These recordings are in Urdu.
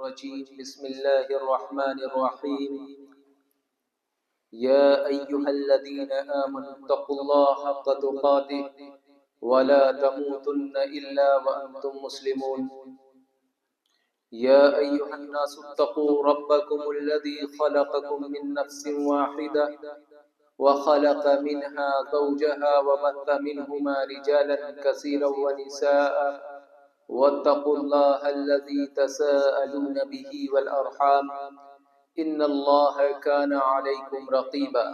الرجيم بسم الله الرحمن الرحيم يا أيها الذين آمنوا اتقوا الله حق تقاته ولا تموتن إلا وأنتم مسلمون يا أيها الناس اتقوا ربكم الذي خلقكم من نفس واحدة وخلق منها زوجها وبث منهما رجالا كثيرا ونساء واتقوا الله الذي تساءلون به والأرحام إن الله كان عليكم رقيبا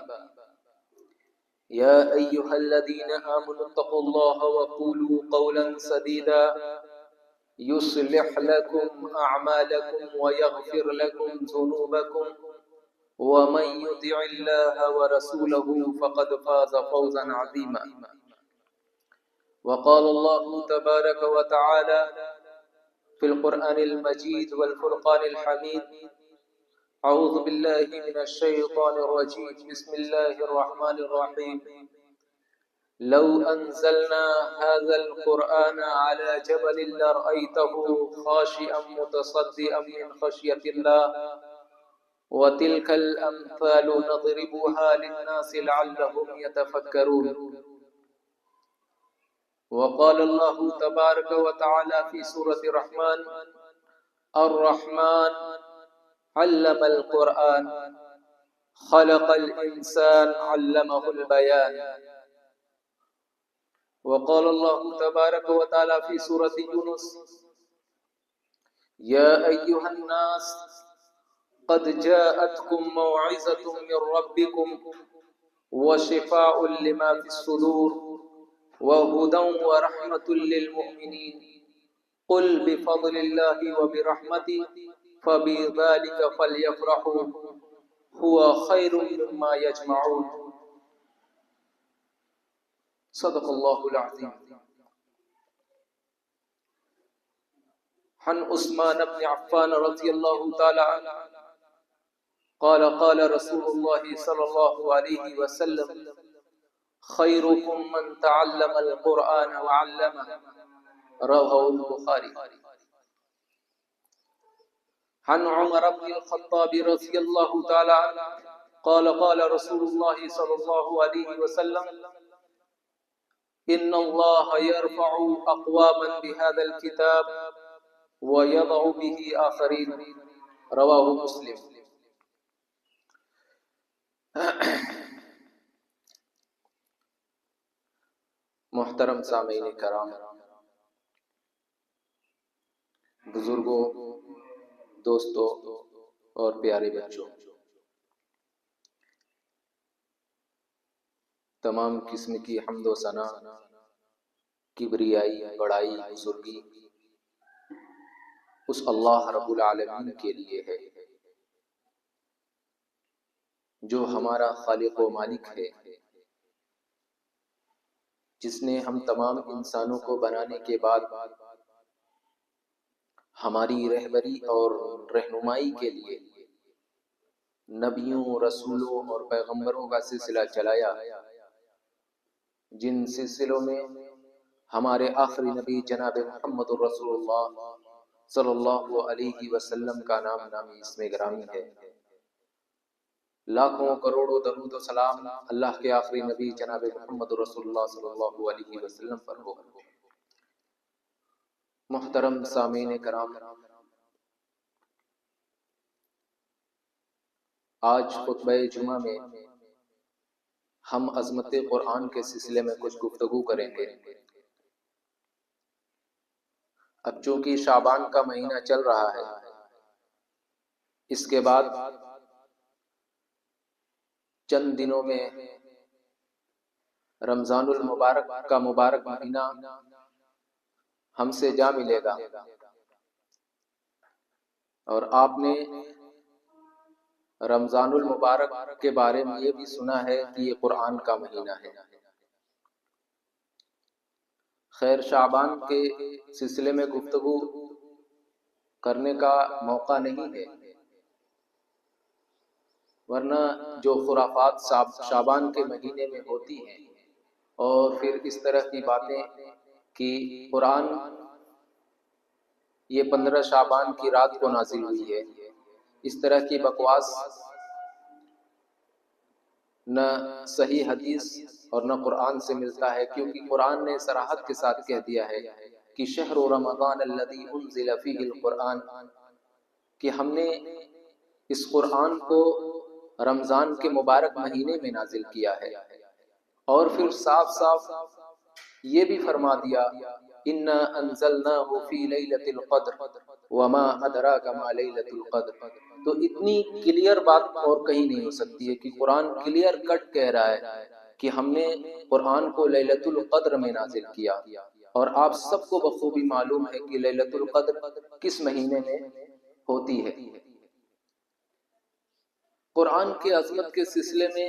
يا أيها الذين آمنوا اتقوا الله وقولوا قولا سديدا يصلح لكم أعمالكم ويغفر لكم ذنوبكم ومن يطع الله ورسوله فقد فاز فوزا عظيما وقال الله تبارك وتعالى في القرآن المجيد والفرقان الحميد أعوذ بالله من الشيطان الرجيم بسم الله الرحمن الرحيم لو أنزلنا هذا القرآن على جبل لرأيته خاشعا متصدعا من خشية الله وتلك الأمثال نضربها للناس لعلهم يتفكرون وقال الله تبارك وتعالى في سورة الرحمن علم القرآن خلق الإنسان علمه البيان وقال الله تبارك وتعالى في سورة يونس يا أيها الناس قد جاءتكم موعظة من ربكم وشفاء لما في الصدور وهدى ورحمة للمؤمنين قل بفضل الله وبرحمته فبذلك فليفرحوا هو خير مما يجمعون صدق الله العظيم عن عثمان بن عفان رضي الله تعالى عنه قال رسول الله صلى الله عليه وسلم خيركم من تعلم القرآن وعلمه رواه البخاري عن عمر بن الخطاب رضي الله تعالى عنه قال رسول الله صلى الله عليه وسلم إن الله يرفع أقواما بهذا الكتاب ويضع به آخرين رواه مسلم محترم سامعین کرام، بزرگوں، دوستوں اور پیارے بچوں، تمام قسم کی حمد و ثنا، کبریائی، بڑائی، بزرگی اس اللہ رب العالمین کے لیے ہے جو ہمارا خالق و مالک ہے، جس نے ہم تمام انسانوں کو بنانے کے بعد ہماری رہبری اور رہنمائی کے لیے نبیوں، رسولوں اور پیغمبروں کا سلسلہ چلایا، جن سلسلوں میں ہمارے آخری نبی جناب محمد رسول اللہ صلی اللہ علیہ وسلم کا نام نامی اسم گرامی ہے۔ لاکھوں کروڑوں درود و سلام اللہ کے آخری نبی جناب محمد رسول اللہ صلی اللہ علیہ وسلم پر ہو۔ محترم سامعین کرام، آج خطبہ جمعہ میں ہم عظمت قرآن کے سلسلے میں کچھ گفتگو کریں گے۔ اب چونکہ شعبان کا مہینہ چل رہا ہے، اس کے بعد چند دنوں میں رمضان المبارک کا مبارک مہینہ ہم سے جا ملے گا، اور آپ نے رمضان المبارک کے بارے میں یہ بھی سنا ہے کہ یہ قرآن کا مہینہ ہے۔ خیر، شعبان کے سلسلے میں گفتگو کرنے کا موقع نہیں ہے، ورنہ جو خرافات شعبان کے مہینے میں ہوتی ہیں اور پھر اس طرح کی باتیں کہ قرآن یہ 15 شعبان کی رات کو نازل ہوئی ہے. اس طرح کی بکواس نہ صحیح حدیث اور نہ قرآن سے ملتا ہے، کیونکہ قرآن نے صراحت کے ساتھ کہہ دیا ہے کہ شہر رمضان الذی انزل فیہ القرآن، کہ ہم نے اس قرآن کو رمضان کے مبارک مہینے میں نازل کیا ہے. اور پھر صاف صاف یہ بھی فرما دیا انا انزلناہ فی لیلۃ القدر وما ادراک ما لیلۃ القدر. تو اتنی کلیئر بات اور کہیں نہیں ہو سکتی ہے کہ قرآن کلیئر کٹ کہہ رہا ہے کہ ہم نے قرآن کو لیلۃ القدر میں نازل کیا. اور آپ سب کو بخوبی معلوم ہے کہ لیلۃ القدر کس مہینے میں ہوتی ہے. قرآن کی عظمت کے سلسلے میں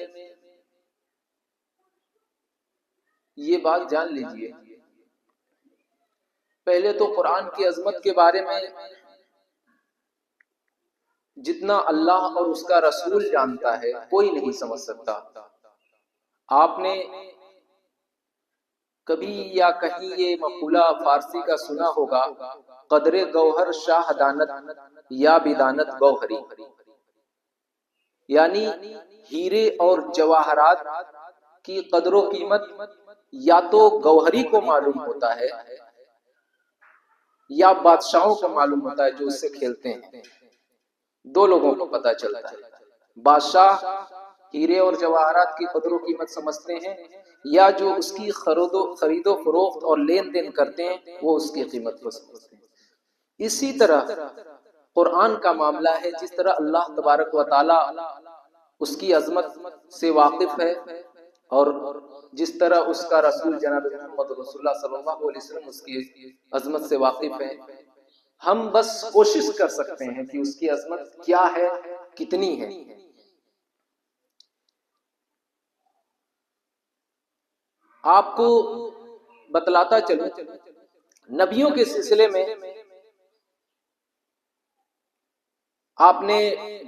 یہ بات جان لیجئے، پہلے تو قرآن کی عظمت کے بارے میں جتنا اللہ اور اس کا رسول جانتا ہے کوئی نہیں سمجھ سکتا. آپ نے کبھی یا کہیں یہ مقولہ فارسی کا سنا ہوگا، قدر گوہر شاہ دانت یا بدانت گوہری، یعنی ہیرے اور جواہرات کی قدر و قیمت یا تو گوہری کو معلوم ہوتا ہے یا بادشاہوں کو معلوم ہوتا ہے جو اس سے کھیلتے ہیں. دو لوگوں کو پتہ چلتا ہے، بادشاہ ہیرے اور جواہرات کی قدر و قیمت سمجھتے ہیں یا جو اس کی خرید و فروخت اور لین دین کرتے ہیں وہ اس کی قیمت کو سمجھتے ہیں. اسی طرح قرآن کا معاملہ ہے، جس طرح اللہ تبارک و تعالی اس کی عظمت سے واقف ہے اور جس طرح اس کا رسول جناب محمد رسول اللہ صلی اللہ علیہ وسلم اس کی عظمت سے واقف ہے. ہم بس کوشش کر سکتے ہیں کہ اس کی عظمت کیا ہے، کتنی ہے. آپ کو بتلاتا چلوں، نبیوں کے سلسلے میں آپ نے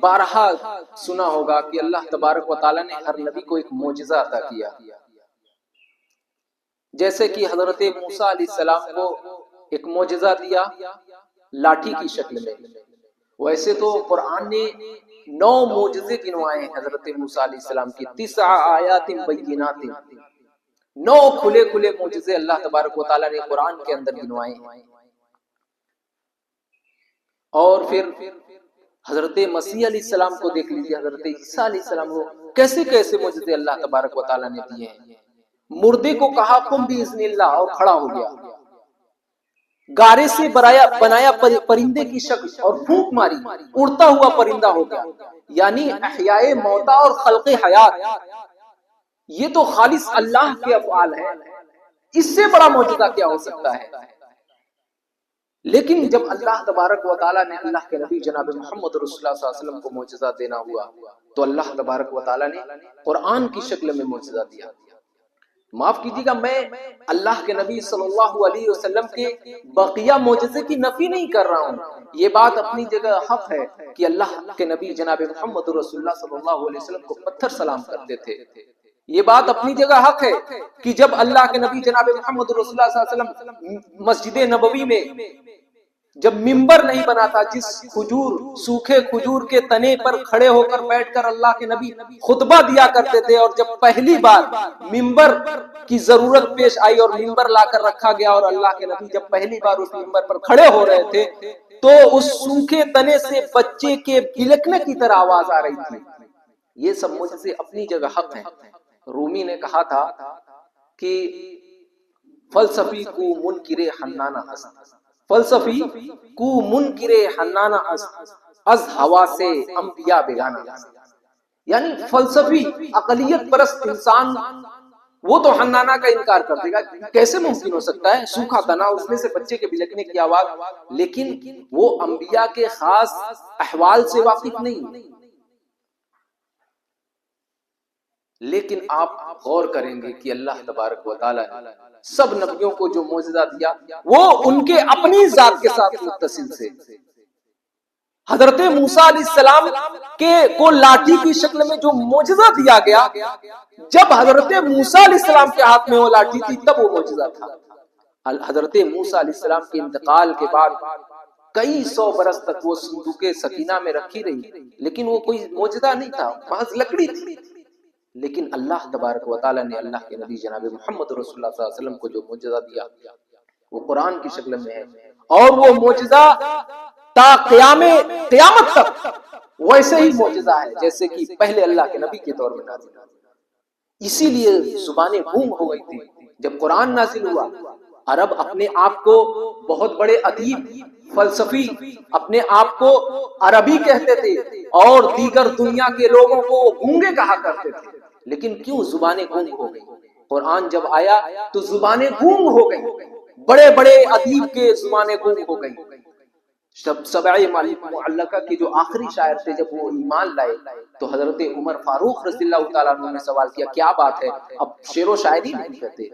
بارہا سنا ہوگا کہ اللہ تبارک و تعالیٰ نے ہر نبی کو ایک معجزہ عطا کیا. جیسے کہ حضرت موسیٰ علیہ السلام کو ایک معجزہ دیا لاٹھی کی شکل میں. ویسے تو قرآن نے 9 معجزے گنوائے ہیں حضرت موسیٰ علیہ السلام کی، 9 آیات بینات، 9 کھلے کھلے معجزے اللہ تبارک و تعالیٰ نے قرآن کے اندر گنوائے ہیں. اور پھر حضرت مسیح علیہ السلام کو دیکھ لیجیے، حضرت عیسیٰ علیہ السلام کو کیسے کیسے معجزے اللہ تبارک و تعالیٰ نے دیے ہیں. مردے کو کہا قم باذن اللہ اور کھڑا ہو گیا، گارے سے بنایا پرندے کی شکل اور پھونک ماری اڑتا ہوا پرندہ ہو گیا. یعنی احیاء موتا اور خلق حیات یہ تو خالص اللہ کے افعال ہیں، اس سے بڑا معجزہ کیا ہو سکتا ہے. لیکن جب اللہ تبارک و تعالیٰ نے اللہ کے نبی جناب محمد رسول اللہ صلی اللہ علیہ وسلم کو معجزہ دینا ہوا تو اللہ تبارک و تعالیٰ نے قرآن کی شکل میں معجزہ دیا. معاف کیجیے گا، میں اللہ کے نبی صلی اللہ علیہ وسلم کے بقیہ معجزے کی نفی نہیں کر رہا ہوں. یہ بات اپنی جگہ حق ہے کہ اللہ کے نبی جناب محمد رسول اللہ صلی اللہ علیہ وسلم کو پتھر سلام کرتے تھے. یہ بات اپنی جگہ حق ہے کہ جب اللہ کے نبی جناب محمد رسول اللہ صلی اللہ علیہ وسلم مسجد نبوی میں جب ممبر نہیں بنا تھا، جس سوکھے کھجور کے تنے پر کھڑے ہو کر بیٹھ کر اللہ کے نبی خطبہ دیا کرتے تھے، اور جب پہلی بار ممبر کی ضرورت پیش آئی اور ممبر لا کر رکھا گیا اور اللہ کے نبی جب پہلی بار اس ممبر پر کھڑے ہو رہے تھے تو اس سوکھے تنے سے بچے کے بلکنے کی طرح آواز آ رہی تھی. یہ سب معجزے اپنی جگہ حق ہیں. رومی نے کہا تھا کہ فلسفی کو منکر حنانہ است، فلسفی کو منکر حنانہ است، از ہوا سے انبیاء بیگانہ است. یعنی فلسفی عقلیت پرست انسان وہ تو حنانہ کا انکار کر دے گا، کیسے ممکن ہو سکتا ہے، سوکھا تنا اس میں سے بچے کے بلکنے کی آواز. لیکن وہ انبیاء کے خاص احوال سے واقف نہیں. لیکن آپ غور کریں گے کہ اللہ تبارک و تعالی سب نبیوں کو جو معجزہ دیا وہ ان کے اپنی ذات کے ساتھ متصل سے. حضرت موسیٰ علیہ السلام کو لاٹھی کی شکل میں جو معجزہ دیا گیا، جب حضرت موسیٰ علیہ السلام کے ہاتھ میں وہ لاٹھی تھی تب وہ معجزہ تھا. حضرت موسیٰ علیہ السلام کے انتقال کے بعد کئی سو برس تک وہ صندوق سکینہ میں رکھی رہی، لیکن وہ کوئی معجزہ نہیں تھا، محض لکڑی تھی۔ لیکن اللہ تبارک و تعالیٰ نے اللہ کے نبی جناب محمد رسول اللہ صلی اللہ علیہ وسلم کو جو معجزہ دیا وہ قرآن کی شکل میں ہے، اور وہ معجزہ تا قیامت تک ویسے ہی معجزہ ہے جیسے کہ پہلے اللہ کے نبی کے دور میں نازل ہوا۔ اسی لیے زبانیں گونگ ہو گئی تھی جب قرآن نازل ہوا۔ عرب اپنے آپ کو بہت بڑے ادیب، فلسفی، اپنے آپ کو عربی کہتے تھے، اور دیگر دنیا کے لوگوں کو گونگے کہا کرتے تھے۔ لیکن کیوں زبانیں گونگ ہو گئی؟ قرآن جب آیا تو زبانیں گونگ ہو گئی، بڑے بڑے ادیب کے زبانیں گونگ ہو گئی۔ سبع معلقہ کے جو آخری شاعر تھے، جب وہ ایمان لائے تو حضرت عمر فاروق رضی اللہ تعالیٰ عنہ نے سوال کیا، کیا بات ہے، اب شعر و شاعری نہیں کہتے،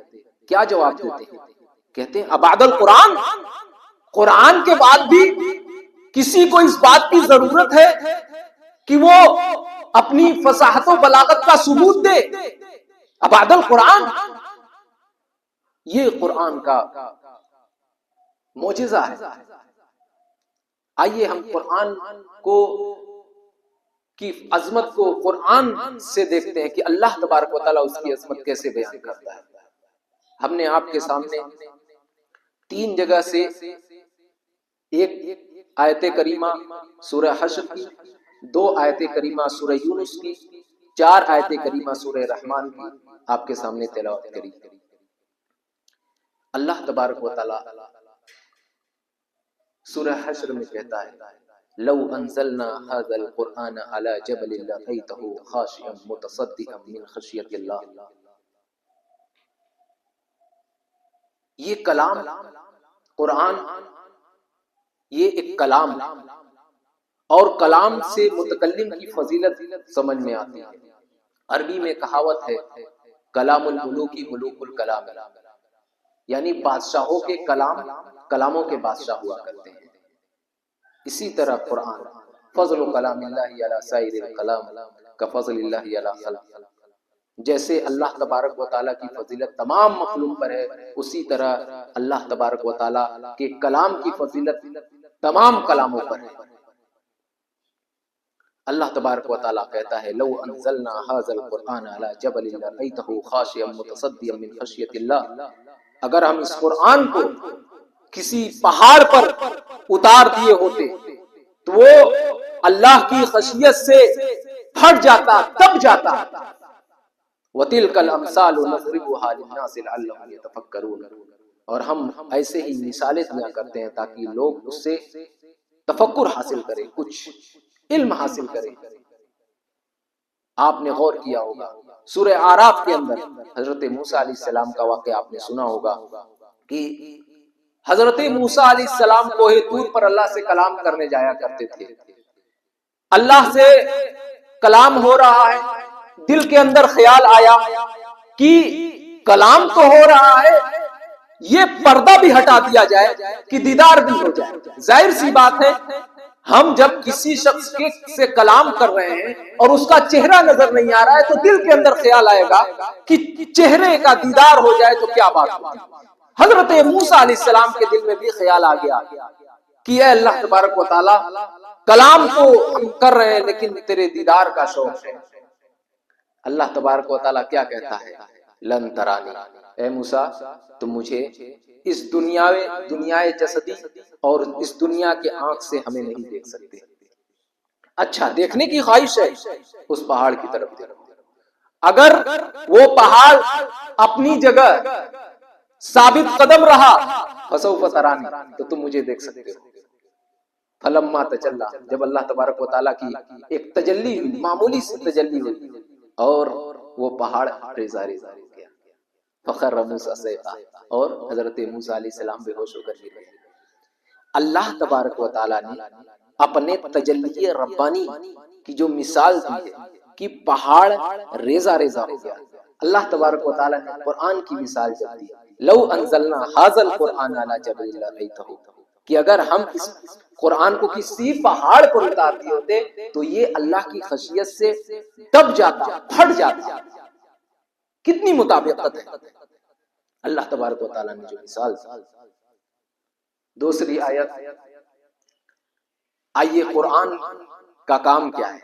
کیا جواب دیتے ہیں؟ کہتے ہیں ابعد القرآن، قرآن کے بعد بھی کسی کو اس بات کی ضرورت ہے کہ وہ اپنی فصاحت و بلاغت کا ثبوت دے؟ ابعد القرآن، یہ قرآن کا معجزہ ہے۔ آئیے ہم قرآن کو کی عظمت کو قرآن سے دیکھتے ہیں کہ اللہ تبارک و تعالیٰ اس کی عظمت کیسے بیان کرتا ہے۔ ہم نے آپ کے سامنے 3 جگہ سے، ایک آیت کریمہ سورہ حشر کی، 2 آیت کریمہ سورہ یونس کی، 4 آیت کریمہ سورہ رحمان کی آپ کے سامنے تلاوت کری۔ اللہ تبارک و تعالیٰ سورہ حشر میں کہتا ہے لو انزلنا هذا القرآن على جبل لرأيته خاشعا متصدعا من خشیت اللہ۔ یہ کلام قرآن، یہ ایک کلام، اور کلام سے متکلم کی فضیلت سمجھ میں آتی ہے۔ عربی میں کہاوت ہے کلام الملوک ملوک الکلام، یعنی بادشاہوں کے کلام کلاموں کے بادشاہ ہوا کرتے ہیں۔ اسی طرح قرآن فضل کلام اللہ علی سائر الکلام کفضل اللہ علی خلق، جیسے اللہ تبارک و تعالیٰ کی فضیلت تمام مخلوق پر ہے، اسی طرح اللہ تبارک و تعالیٰ کے کلام کی فضیلت تمام کلاموں پر ہے۔ اللہ تبارک و تعالیٰ کہتا ہے لو انزلنا هذا القرآن على جبل لرأيته خاشعا متصدعا من خشیت اللہ، اگر ہم اس قرآن کو کسی پہاڑ پر اتار دیے ہوتے تو وہ اللہ کی خشیت سے پھٹ جاتا، تب جاتا۔ وَتِلْكَ الْأَمْثَالُ نَضْرِبُهَا لِلنَّاسِ لَعَلَّهُمْ يَتَفَكَّرُونَ، اور ہم ایسے ہی مثالیں دیا کرتے ہیں تاکہ لوگ اس سے تفکر حاصل کریں، کچھ علم حاصل کریں۔ آپ نے غور کیا ہوگا سورہ اعراف کے اندر حضرت موسیٰ علیہ السلام کا واقعہ آپ نے سنا ہوگا کہ حضرت موسیٰ علیہ السلام کوہ طور پر اللہ سے کلام کرنے جایا کرتے تھے۔ اللہ سے کلام ہو رہا ہے، دل کے اندر خیال آیا کہ کلام تو ہو رہا ہے، یہ پردہ بھی ہٹا دیا جائے کہ دیدار بھی ہو جائے۔ ظاہر سی بات ہے ہم جب کسی شخص سے کلام کر رہے ہیں اور اس کا چہرہ نظر نہیں آ رہا ہے تو دل کے اندر خیال آئے گا کہ چہرے کا دیدار ہو جائے تو کیا بات ہوگی۔ حضرت موسیٰ علیہ السلام کے دل میں بھی خیال آ گیا کہ اے اللہ تبارک و تعالیٰ، کلام تو ہم کر رہے ہیں لیکن تیرے دیدار کا شوق ہے۔ اللہ تبارک و تعالیٰ کیا کہتا ہے لن ترانی، اے موسیٰ تم مجھے اس دنیا جسدی اور اس دنیا کے آنکھ سے ہمیں نہیں دیکھ سکتے۔ اچھا دیکھنے کی خواہش ہے، اس پہاڑ کی طرف دیکھو، اگر وہ پہاڑ اپنی جگہ ثابت قدم رہا فسوف ترانی، تو تم مجھے دیکھ سکتے ہو۔ فلما تجلی، جب اللہ تبارک و تعالیٰ کی ایک تجلی ہوئی، معمولی سی تجلی ہوئی، اور وہ پہاڑ ریزہ ریزہ ہو گیا۔ فخر موسیٰ صعقا، اور حضرت موسیٰ علیہ السلام بے ہوش ہو کر گر گئے۔ اللہ تبارک و تعالیٰ نے اپنے تجلی ربانی کی جو مثال دی ہے کہ پہاڑ ریزہ ریزہ ہو گیا، اللہ تبارک و تعالیٰ نے قرآن کی مثال جب دی لو انزلنا هذا القرآن على جبل لرأيته، کہ اگر ہم اس قرآن کو کسی پہاڑ پر اتار دیے ہوتے تو یہ اللہ کی خشیت سے دب جاتا، پھٹ جاتا۔ کتنی مطابقت ہے اللہ تبارک و تعالیٰ نے جو مثال دی۔ دوسری آیت آئیے قرآن کا کام کیا ہے؟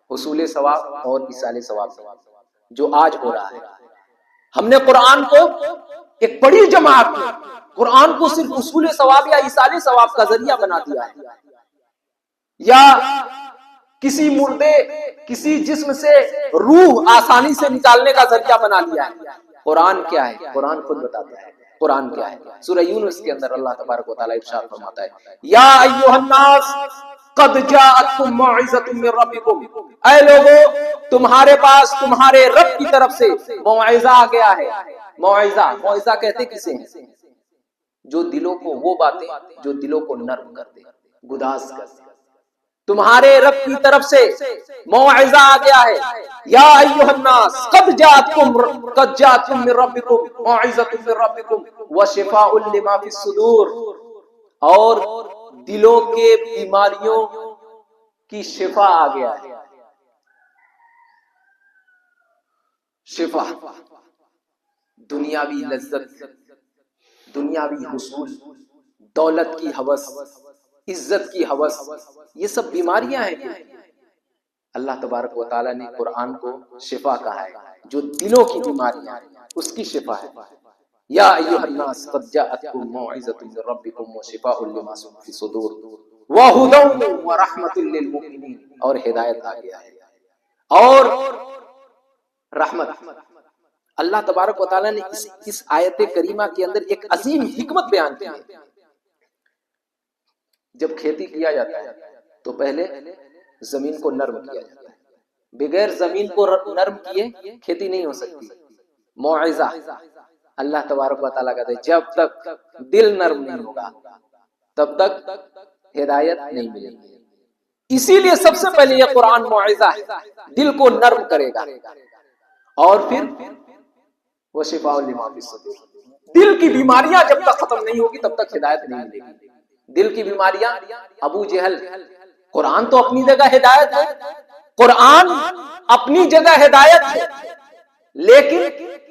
حصول ثواب اور ایصال ثواب جو آج ہو رہا ہے. ہم نے قرآن کو ایک بڑی جماعت میں قرآن کو صرف حصول ثواب یا ایصال ثواب کا ذریعہ بنا دیا ہے، یا کسی مردے کسی جسم سے روح آسانی سے نکالنے کا ذریعہ بنا لیا ہے. قرآن کیا ہے؟ قرآن خود بتاتا ہے قرآن کیا ہے. سورہ یونس کے اندر اللہ تبارک و تعالیٰ ارشاد فرماتا ہے یا ایھا الناس قد جاءتکم موعظۃ من ربکم، اے لوگو تمہارے پاس تمہارے رب کی طرف سے موعظہ آ گیا ہے. موعظہ کہتے کسے ہیں؟ جو دلوں کو، وہ باتیں جو دلوں کو نرم کر دے، گداز کر دے. تمہارے رب کی طرف سے موعظہ آ گیا ہے. یا ایھا الناس قد جاءتکم من ربکم موعظۃ من ربکم وشفاء لما فی الصدور، اور دلوں کے بیماریوں کی شفا آ گیا ہے. شفا، دنیاوی لذت، دنیاوی حصول، دولت کی ہوس، عزت کی ہوس، یہ سب بیماریاں ہیں. اللہ تبارک و تعالیٰ نے قرآن کو شفا کہا ہے. جو دلوں کی بیماریاں ہیں اس کی شفا ہے. یا ایھا الناس قد جاءتکم موعظۃ من ربکم وشفاء لما فی الصدور وہدی ورحمۃ للمؤمنین، اور ہدایت آ گیا ہے اور رحمت. اللہ تبارک و تعالیٰ نے اس آیت کریمہ کے اندر ایک عظیم حکمت بیان کی ہے. جب کھیتی کیا جاتا ہے تو پہلے زمین کو نرم کیا جاتا ہے. بغیر زمین کو نرم کیے کھیتی نہیں ہو سکتی. موعظہ اللہ تبارک و تعالیٰ کہتے ہیں جب تک دل نرم نہیں ہوگا تب تک ہدایت نہیں ملے گی. اسی لیے سب سے پہلے یہ قرآن موعظہ ہے، دل کو نرم کرے گا. اور پھر وہ شفاء لما فی الصدور، دل کی بیماریاں جب تک ختم نہیں ہوگی تب تک ہدایت نہیں ملے گی. دل کی بیماریاں، ابو جہل، قرآن تو اپنی جگہ ہدایت ہے، قرآن اپنی جگہ ہدایت ہے، لیکن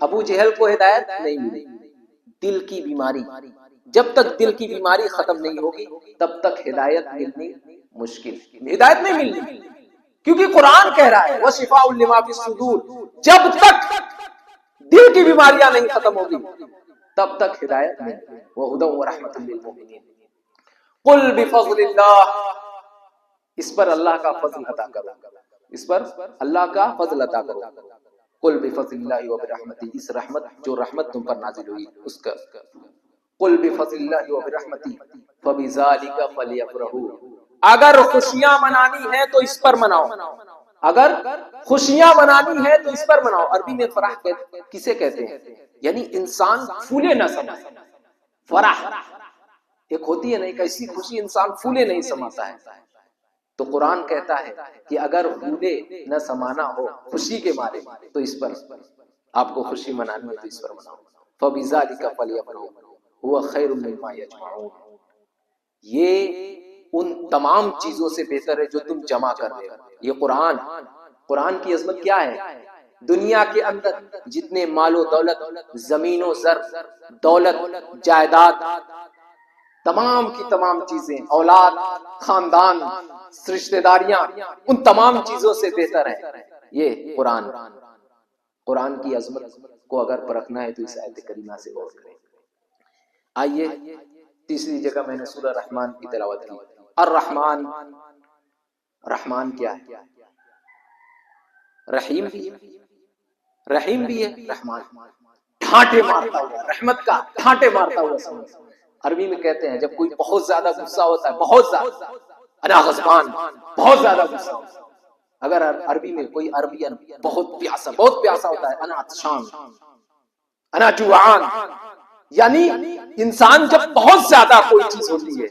ابو جہل کو ہدایت نہیں ملی. دل کی بیماری، جب تک دل کی بیماری ختم نہیں ہوگی تب تک ہدایت ملنی مشکل، ہدایت نہیں ملنی. کیونکہ قرآن کہہ رہا ہے وَشِفَاءٌ لِمَا فِي الصُّدُورِ، جب تک دل کی بیماریاں نہیں ختم ہوگی تب تک ہدایت نہیں. وَهُدًى وَرَحْمَةٌ لِّلْمُؤْمِنِينَ. قُلْ بِفَضْلِ اللَّهِ، اس پر اللہ کا فضل عطا کرو، اس پر اللہ کا فضل عطا کرو. قُلْ بِفَضْلِ اللَّهِ وَبِرَحْمَتِهِ، اس رحمت جو رحمت تم پر نازل ہوئی اس کا. قُلْ بِفَضْلِ اللَّهِ وَبِرَحْمَتِهِ فَبِذَلِكَ فَلْيَفْرَحُوا، اگر خوشیاں منانی ہے تو اس پر مناؤ، اگر خوشیاں منانی ہے تو اس پر مناؤ. عربی میں فرح کسے کہتے ہیں؟ یعنی انسان پھولے نہ سمائے. فرح ایک ہوتی ہے نا، ایک ایسی خوشی انسان پھولے نہیں سماتا ہے. تو قرآن کہتا ہے کہ اگر پھولے نہ سمانا ہو خوشی کے مارے تو اس پر آپ کو خوشی منانی ہے تو اس پر مناؤ. فَبِذَلِكَ فَلْيَفْرَحُوا هُوَ خَيْرٌ مِّمَّا يَجْمَعُونَ، یہ ان تمام چیزوں سے بہتر ہے جو تم جمع کر رہے ہو. یہ قرآن کی عظمت کیا ہے؟ دنیا کے اندر جتنے مال و دولت، زمین و زر، دولت، جائیداد، تمام کی تمام چیزیں، اولاد، خاندان، رشتہ داریاں، ان تمام چیزوں سے بہتر ہے یہ قرآن. قرآن کی عظمت کو اگر پرکھنا ہے تو اس آیت کریمہ سے غور کریں. آئیے تیسری جگہ میں نے سورہ رحمان کی تلاوت کی. الرحمن، رحمان کیا ہے؟ رحیم بھی ہے، رحیم بھی ہے. رحمان ڈھانٹے مارتا ہوا، رحمت کا ڈھانٹے مارتا ہوا سمجھ. عربی میں کہتے ہیں جب کوئی بہت زیادہ غصہ ہوتا ہے، بہت زیادہ، انا غضبان، بہت زیادہ غصہ ہوتا ہے. اگر عربی میں کوئی عربین بہت پیاسا ہوتا ہے، انا عطشان، انا جوعان، یعنی انسان جب بہت زیادہ کوئی چیز ہوتی ہے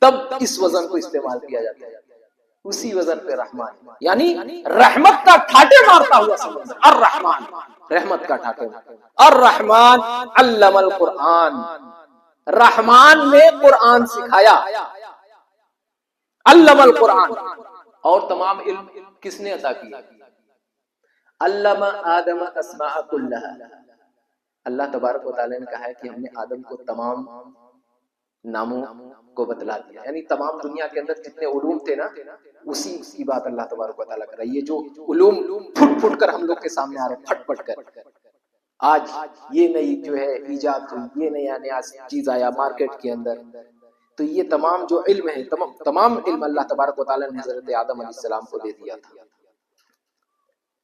تب اس وزن کو استعمال کیا جاتا ہے. اسی وزن پہ رحمان، یعنی رحمت کا ٹھاٹے مارتا ہوا سمندر. الرحمان، رحمت کا ٹھاٹے مارتا. الرحمان علم القرآن، رحمان نے قرآن سکھایا. علم القرآن، اور تمام علم کس نے عطا کیا؟ علم آدم الاسماء کلها، اللہ تبارک و تعالی نے کہا ہے کہ ہم نے آدم کو تمام ناموں کو بتلا دیا. یعنی تمام دنیا کے اندر جتنے علوم تھے نا اسی کی بات اللہ تبارک و تعالیٰ کر رہا ہے. یہ جو علوم پھٹ پھٹ کر ہم لوگ کے سامنے آ رہے ہیں، پھٹ پھٹ کر، آج یہ نئی جو ہے ایجاد ہوئی، یہ نیا نیا چیز آیا مارکیٹ کے اندر، تو یہ تمام جو علم ہے، تمام علم اللہ تبارک و تعالیٰ نے حضرت آدم علیہ السلام کو دے دیا تھا.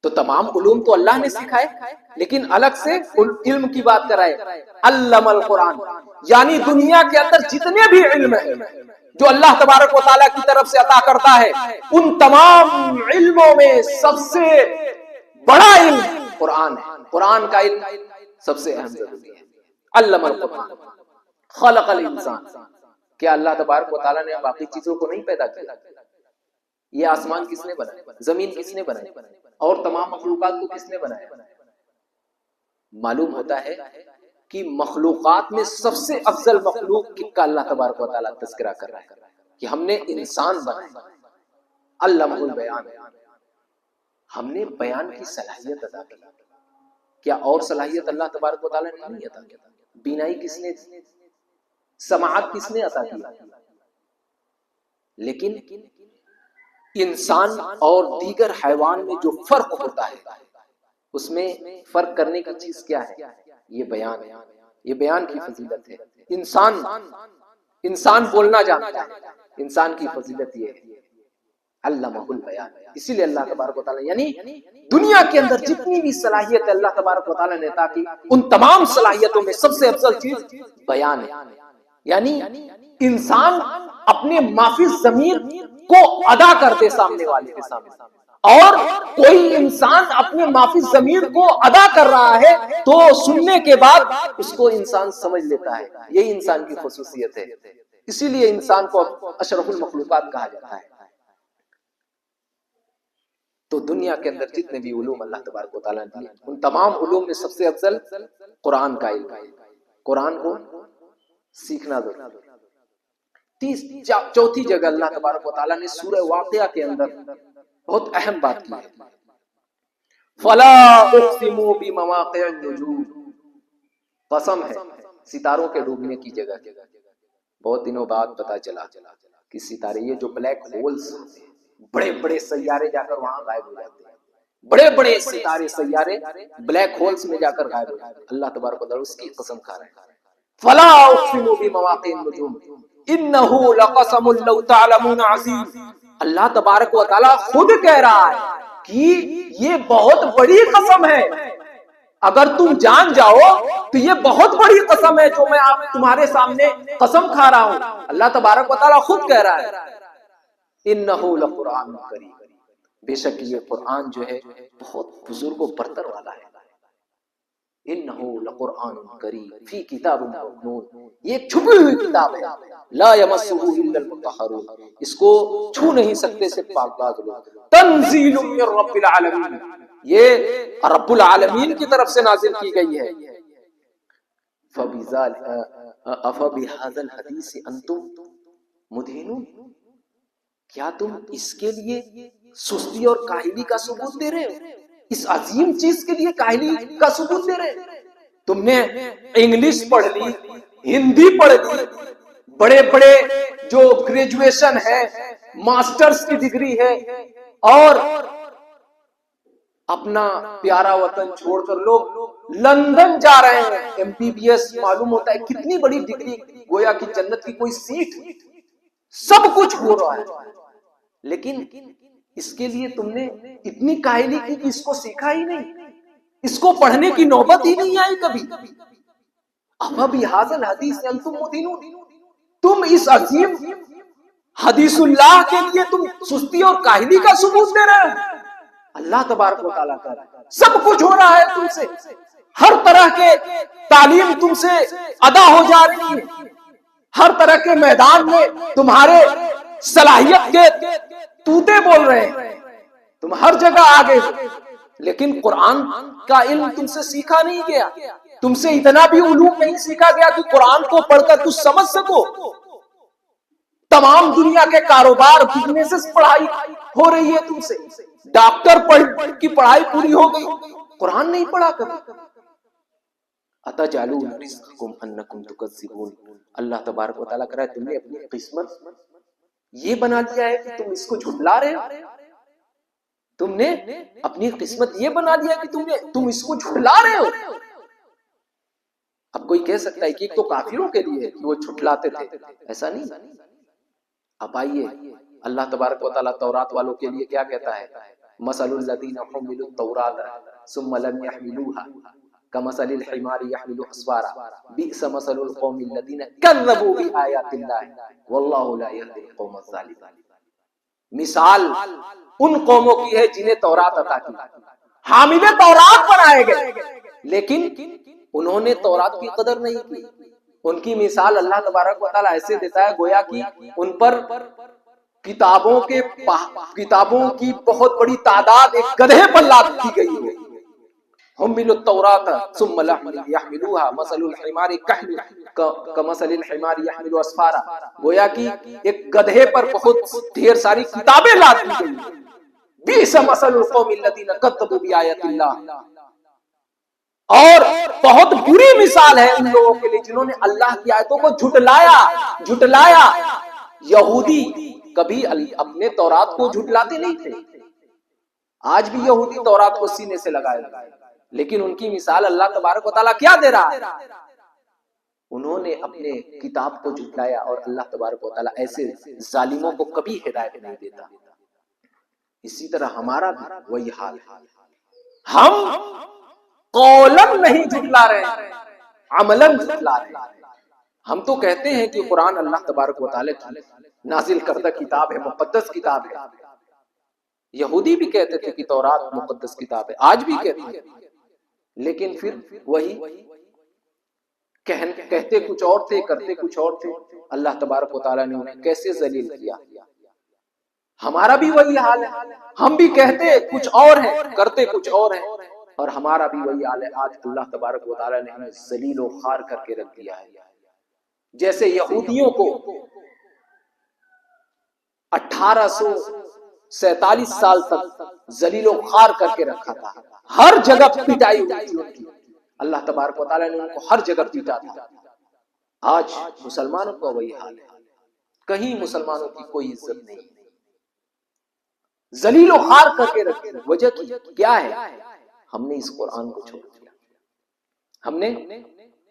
تو تمام علوم تو اللہ نے سکھائے، لیکن الگ سے علم کی بات کرائے. علم القرآن، یعنی دنیا کے اندر جتنے بھی علم ہیں جو اللہ تبارک و تعالیٰ کی طرف سے عطا کرتا ہے، ان تمام علموں میں سب سے بڑا علم قرآن ہے. قرآن کا علم سب سے اہم ضروری ہے. علم القرآن خلق الانسان. کیا اللہ تبارک و تعالیٰ نے باقی چیزوں کو نہیں پیدا کیا؟ یہ آسمان کس نے بنایا؟ زمین کس نے بنائی؟ اور تمام مخلوقات کو کس نے بنایا؟ معلوم ہوتا ہے کہ مخلوقات میں سب سے افضل مخلوق کا اللہ تبارک و تعالیٰ تذکرہ کر رہا ہے کہ ہم نے انسان بنایا. علمہ البیان، ہم نے بیان کی صلاحیت عطا کی. کیا اور صلاحیت اللہ تبارک و تعالیٰ نے نہیں عطا کی؟ بینائی کس نے، سماعت کس نے عطا کی؟ لیکن انسان اور دیگر حیوان میں جو فرق ہوتا ہے، اس میں فرق کرنے کی چیز کیا ہے؟ یہ بیان ہے. یہ بیان کی فضیلت ہے. انسان بولنا جانتا ہے، انسان کی فضیلت یہ ہے علمہ البیان. اسی لیے اللہ تبارک و تعالیٰ، یعنی دنیا کے اندر جتنی بھی صلاحیت اللہ تبارک و تعالیٰ نے عطا کی، ان تمام صلاحیتوں میں سب سے افضل چیز بیان ہے. یعنی انسان اپنے مافی ضمیر کو ادا کرتے سامنے والے کے سامنے، اور کوئی انسان اپنے مافی ضمیر کو ادا کر رہا ہے تو سننے کے بعد اس کو انسان سمجھ لیتا ہے. یہی انسان کی خصوصیت ہے. اسی لیے انسان کو اشرف المخلوقات کہا جاتا ہے. تو دنیا کے اندر جتنے بھی علوم اللہ تبارک و تعالیٰ نے دیے، ان تمام علوم میں سب سے افضل قرآن کا علم ہے. قرآن کو سیکھنا ضروری. چوتھی جگہ اللہ تبارک و تعالیٰ نے سورہ واقعہ کے اندر بہت اہم بات کی ہے. فلا اقسم بمواقع النجوم، قسم ہے ستاروں کے ڈوبنے کی جگہ. بہت دنوں بعد پتا چلا کہ ستارے، یہ جو بلیک ہولز، بڑے بڑے سیارے جا کر وہاں غائب ہو جاتے ہیں. بڑے بڑے ستارے، سیارے بلیک ہولز میں جا کر غائب ہو جاتے ہیں. اللہ تبارک و تعالیٰ اس کی قسم کھا رہے ہیں. فلا اقسم بمواقع النجوم انه لقسم لو تعلمون عظیم. اللہ تبارک و تعالیٰ خود کہہ رہا ہے کہ یہ بہت بڑی قسم ہے. اگر تم جان جاؤ تو یہ بہت بڑی قسم ہے جو میں آپ تمہارے سامنے قسم کھا رہا ہوں. اللہ تبارک و تعالیٰ خود کہہ رہا ہے انه لقرآن کریم. بے شک یہ قرآن جو ہے بہت بزرگ و برتر والا ہے. انه لقرآن کریم فی کتاب مکنون، یہ ایک چھپی ہوئی کتاب ہے. لا یمسہ الا المطہرون، اس کو چھو نہیں سکتے صرف پاک باز لوگ. تنزیل من رب العالمین، یہ رب العالمین کی طرف سے نازل کی گئی ہے. افبہذا الحدیث انتم مدہنون، کیا تم اس کے لیے سستی اور کاہلی کا ثبوت دے رہے ہو؟ اس عظیم چیز کے لیے کاہلی کا ثبوت دے رہے؟ تم نے انگلش پڑھ لی، ہندی پڑھ لی، بڑے بڑے جو گریجویشن ہے، ماسٹرز کی ڈگری ہے، اور اپنا پیارا وطن چھوڑ کر لوگ لندن جا رہے ہیں. ایم بی بی ایس، معلوم ہوتا ہے کتنی بڑی ڈگری، گویا کہ جنت کی کوئی سیٹ. سب کچھ ہو رہا ہے، لیکن اس کے لیے تم نے اتنی کاہلی کی کہ اس کو سیکھا ہی نہیں، اس کو پڑھنے کی نوبت ہی نہیں آئی کبھی. افبہذا الحدیث انتم مدہنون، تم اس عظیم حدیث اللہ کے لیے تم سستی اور کاہلی کا ثبوت دے رہے ہو. اللہ تبارک و تعالیٰ کا سب کچھ ہو رہا ہے تم سے، ہر طرح کے تعلیم تم سے ادا ہو جا رہی ہے، ہر طرح کے میدان میں تمہارے صلاحیت کے توتے بول رہے ہیں، تم ہر جگہ آگے ہو، لیکن قرآن کا علم تم سے سیکھا نہیں گیا. تم سے اتنا بھی علوم نہیں سیکھا گیا کہ قرآن کو پڑھ کر کچھ سمجھ سکو. تمام دنیا کے کاروبار، بزنس پڑھائی ہو رہی ہے تم سے، ڈاکٹر کی پڑھائی پوری ہو گئی، قرآن نہیں پڑھا کبھی. اتجعلون رزقکم انکم تکذبون، اللہ تبارک و تعالیٰ کہہ رہا ہے تم نے اپنی قسمت یہ بنا لیا ہے کہ تم اس کو جھٹلا رہے ہو، تم نے اپنی قسمت یہ بنا لیا ہے کہ تم اس کو جھٹلا رہے ہو۔ اب کوئی کہہ سکتا ہے کہ ایک تو کافروں کے لیے کہ وہ جھٹلاتے تھے، ایسا نہیں۔ اب آئیے اللہ تبارک و تعالیٰ تورات والوں کے لیے کیا کہتا ہے؟ مثل الذین حملوا التوراۃ ثم لم يحملوها كمثل الحمار يحمل اسفارا بئس مثل القوم الذین كذبوا بآیات اللہ واللہ لا يهدی القوم الظالمین۔ مثال ان قوموں کی ہے جنہیں تورات عطا کی، حامل تورات بنائے گئے، لیکن انہوں نے تورات کی قدر نہیں کی۔ ان کی مثال اللہ تبارک و تعالیٰ ایسے دیتا ہے گویا کہ ان پر کتابوں کی بہت بڑی تعداد ایک گدھے پر لاد دی گئی ہے۔ حملوا التوراۃ ثم لم يحملوها مثل الحمار كمثل الحمار يحمل اسفارا، گویا کہ ایک گدھے پر بہت ڈھیر ساری کتابیں لاد دی گئی ہیں۔ بئس مثل القوم الذین كذبوا بآیات اللہ، اور بہت بری مثال ہے ان لوگوں کے لیے جنہوں نے اللہ کی آیتوں کو جھٹلایا۔ یہودی کبھی اپنے تورات کو جھٹلاتے نہیں تھے، آج بھی یہودی تورات کو سینے سے لگائے، لیکن ان کی مثال اللہ تبارک و تعالیٰ کیا دے رہا ہے؟ انہوں نے اپنے کتاب کو جھٹلایا، اور اللہ تبارک و تعالیٰ ایسے ظالموں کو کبھی ہدایت نہیں دیتا۔ اسی طرح ہمارا بھی وہی حال ہے، ہم قولاً نہیں جھٹلا رہے، عملاً جھٹلا رہے۔ ہم تو کہتے ہیں کہ قرآن اللہ تبارک و تعالیٰ کی نازل کردہ کتاب ہے، مقدس کتاب ہے۔ یہودی بھی کہتے تھے کہ تورات مقدس کتاب ہے، آج بھی کہتے ہیں، لیکن پھر وہی کہتے کچھ اور تھے، کرتے کچھ اور تھے۔ اللہ تبارک و تعالیٰ نے انہیں کیسے ذلیل کیا۔ ہمارا بھی وہی حال ہے، ہم بھی کہتے کچھ اور ہیں، کرتے کچھ اور ہیں، اور ہمارا بھی وہی حال ہے۔ آج اللہ تبارک و تعالیٰ نے ہمیں ذلیل و خوار کر کے رکھ دیا ہے۔ جیسے یہودیوں کو 1847 سال تک ذلیل و خوار کر کے رکھا تھا، ہر جگہ پٹائی ہوئی تھی ان کی، اللہ تبارک و تعالیٰ نے ان کو ہر جگہ پیٹا تھا۔ آج مسلمانوں کا وہی حال ہے، کہیں مسلمانوں کی کوئی عزت نہیں، ذلیل و خوار کر کے رکھے۔ وجہ کیا ہے؟ ہم نے اس قرآن کو چھوڑ دیا۔ ہم نے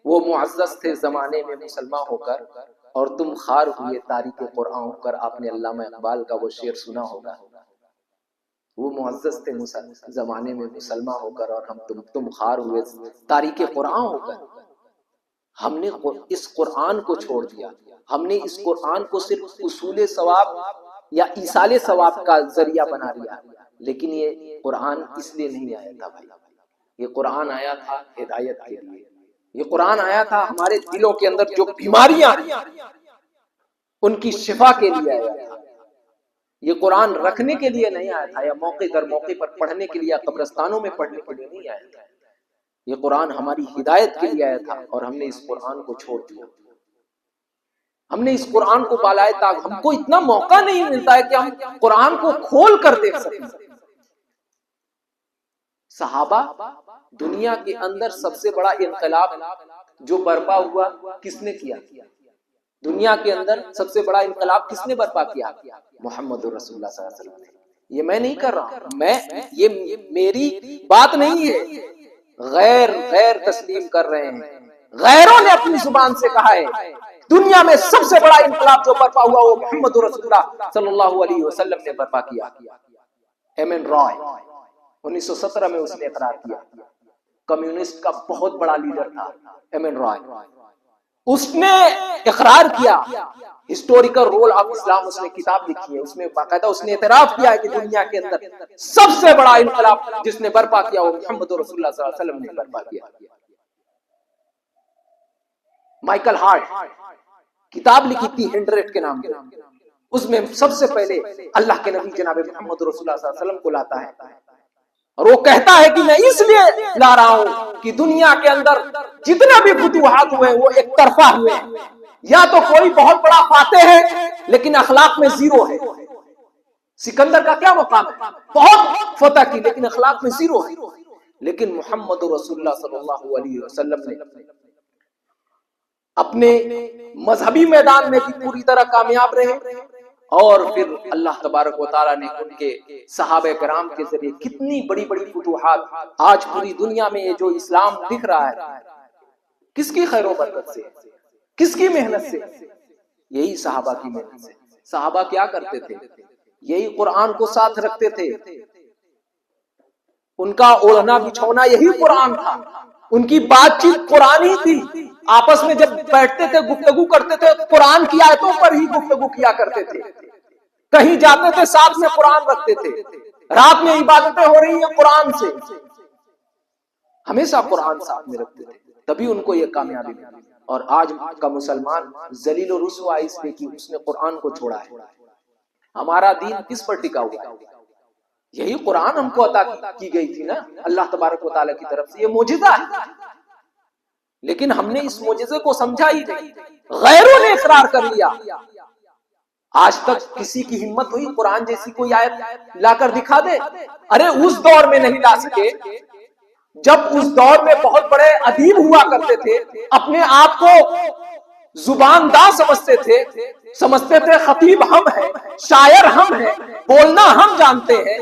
وہ معزز تھے زمانے میں مسلمان ہو کر، اور تم خار ہوئے تاریخ قرآن ہو کر۔ آپ نے علامہ اقبال کا وہ شعر سنا ہوگا، وہ معزز تھے زمانے میں مسلمان ہو کر، اور تم خار ہوئے تاریخ قرآن ہو کر۔ ہم نے اس قرآن کو چھوڑ دیا، ہم نے اس قرآن کو صرف اصول ثواب یا ایصال ثواب کا ذریعہ بنا لیا۔ لیکن یہ قرآن اس لیے نہیں آیا تھا بھائی، یہ قرآن آیا تھا ہدایت کے لیے، یہ قرآن آیا تھا ہمارے دلوں کے اندر جو بیماریاں ان کی شفا کے لیے آیا تھا۔ یہ قرآن رکھنے کے لیے نہیں آیا تھا، یا موقع در موقع پر پڑھنے کے لیے، یا قبرستانوں میں پڑھنے کے لیے نہیں آیا تھا۔ یہ قرآن ہماری ہدایت کے لیے آیا تھا، اور ہم نے اس قرآن کو چھوڑ دیا۔ ہم نے اس قرآن کو بالائے طاق، ہم کو اتنا موقع نہیں ملتا ہے کہ ہم قرآن کو کھول کر دیکھ سکیں۔ صحابہ، دنیا کے اندر سب سے بڑا انقلاب جو برپا ہوا کس نے کیا؟ دنیا کے اندر سب سے بڑا انقلاب کس نے برپا کیا؟ محمد رسول اللہ صلی اللہ علیہ وسلم نے۔ یہ میں نہیں کر رہا ہوں، یہ میری بات نہیں ہے، غیر تسلیم کر رہے ہیں، غیروں نے اپنی زبان سے کہا ہے۔ دنیا میں سب سے بڑا انقلاب جو برپا ہوا وہ محمد رسول اللہ صلی اللہ علیہ وسلم نے برپا کیا۔ ایم این رائے 1917 میں اس نے اقرار کیا، کمیونسٹ کا بہت بڑا لیڈر تھا ایم این رائے۔ اس نے اقرار کیا، ہسٹوریکل رول آف اسلام اس نے کتاب لکھی ہے، اس میں باقاعدہ اس نے اعتراف کیا ہے کہ دنیا کے اندر سب سے بڑا انقلاب جس نے برپا کیا وہ محمد رسول اللہ صلی اللہ علیہ وسلم نے برپا کیا۔ مائیکل ہارٹ کتاب لکھی تھی ہنڈریڈ کے نام سے، اس میں سب سے پہلے اللہ کے نبی جناب محمد رسول اللہ صلی اللہ علیہ وسلم کو لاتا ہے، اور وہ کہتا ہے کہ میں اس لیے لا رہا ہوں کہ دنیا کے اندر جتنے بھی فتوحات ہوئے وہ ایک طرفہ ہوئے ہیں، یا تو کوئی بہت بڑا فاتح ہے لیکن اخلاق میں زیرو ہے۔ سکندر کا کیا مقام ہے؟ بہت فتح کی لیکن اخلاق میں زیرو ہے۔ لیکن محمد رسول اللہ صلی اللہ علیہ وسلم نے اپنے مذہبی میدان میں بھی پوری طرح کامیاب رہے، اور پھر اللہ تبارک و تعالیٰ نے ان کے صحابہ کرام کے ذریعے کتنی بڑی بڑی فتوحات، آج پوری دنیا میں یہ جو اسلام دکھ رہا ہے، کس کی خیر و برکت سے، کس کی محنت سے؟ یہی صحابہ کی محنت سے۔ صحابہ کیا کرتے تھے؟ یہی قرآن کو ساتھ رکھتے تھے، ان کا اوڑھنا بچھونا یہی قرآن تھا، ان کی بات چیت قرآن ہی تھی، آپس میں جب بیٹھتے تھے گفتگو کرتے تھے قرآن کی آیتوں پر ہی گفتگو کیا کرتے تھے، کہیں جاتے تھے ساتھ میں قرآن رکھتے تھے، رات میں عبادتیں ہو رہی ہیں قرآن سے، ہمیشہ قرآن ساتھ میں رکھتے تھے، تبھی ان کو یہ کامیابی ملی۔ اور آج کا مسلمان ذلیل و رسوا اس لیے کہ اس نے قرآن کو چھوڑا ہے۔ ہمارا دین کس پر ٹکا ہوا ہے؟ یہی قرآن ہم کو عطا کی گئی تھی نا اللہ تبارک و تعالیٰ کی طرف سے، یہ معجزہ ہے، لیکن ہم نے اس معجزے کو سمجھا ہی نہیں، غیروں نے اقرار کر لیا۔ آج تک کسی کی ہمت ہوئی قرآن جیسی کوئی آیت لا کر دکھا دے؟ ارے اس دور میں نہیں لا سکے جب اس دور میں بہت بڑے ادیب ہوا کرتے تھے، اپنے آپ کو زبان داں سمجھتے تھے خطیب ہم ہیں، شاعر ہم ہیں، بولنا ہم جانتے ہیں،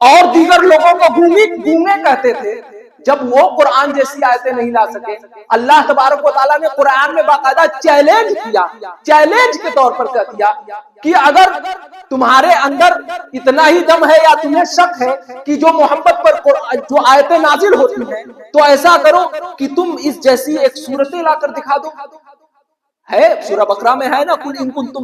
اور دیگر لوگوں کو گونگے کہتے تھے۔ جب وہ قرآن جیسی آیتیں نہیں لا سکے، اللہ تبارک و تعالیٰ نے قرآن میں باقاعدہ چیلنج کیا، چیلنج کے طور پر کہہ دیا کہ اگر تمہارے اندر اتنا ہی دم ہے یا تمہیں شک ہے کہ جو محمد پر جو آیتیں نازل ہوتی ہیں، تو ایسا کرو کہ تم اس جیسی ایک صورتیں لا کر دکھا دو۔ ہے سورہ بقرہ میں ہے نا، قل ان کنتم،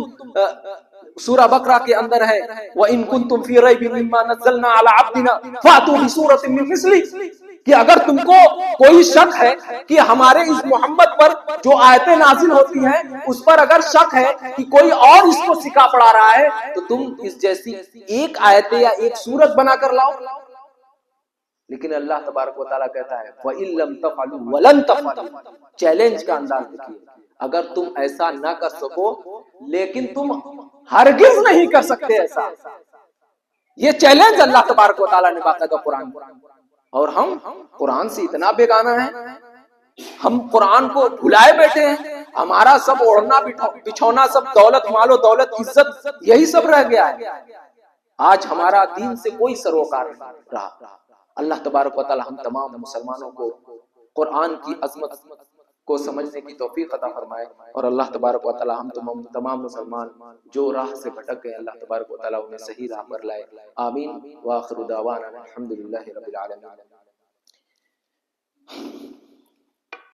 سورہ بقرہ کے اندر ہے وَإِن كُنتُمْ فِي رَيْبٍ مِّمَّا نَزَّلْنَا عَلَىٰ عَبْدِنَا فَأْتُوا بِسُورَةٍ مِّن مِّثْلِهِ، کہ اگر تم کو کوئی شک ہے کہ ہمارے اس محمد پر جو آیتیں نازل ہوتی ہیں اس پر اگر شک ہے کہ کوئی اور اس کو سکھا پڑھا رہا ہے، تو تم اس جیسی ایک آیت یا ایک سورت بنا کر لاؤ۔ لیکن اللہ تبارک و تعالیٰ کہتا ہے وَإِن لَّمْ تَفْعَلُوا وَلَن تَفْعَلُوا، چیلنج کا انداز دیکھیے، اگر تم ایسا نہ کر سکو لیکن تم ہرگز نہیں کر سکتے ایسا، یہ چیلنج اللہ تبارک و تعالیٰ نے باقاعدہ قرآن، اور ہم قرآن سے اتنا بیگانہ ہیں، ہم قرآن کو بھلائے بیٹھے ہیں، ہمارا سب اوڑھنا بچھونا سب دولت، مال و دولت، عزت، یہی سب رہ گیا ہے۔ آج ہمارا دین سے کوئی سروکار نہیں رہا۔ اللہ تبارک و تعالی ہم تمام مسلمانوں کو قرآن کی عظمت کو سمجھنے کی توفیق عطا فرمائے، اور اللہ تبارک و تعالی ہم تمام مسلمان جو راہ سے بھٹک گئے اللہ تبارک و تعالی انہیں صحیح راہ پر لائے۔ آمین، وآخر دعوانا الحمدللہ رب العالمین۔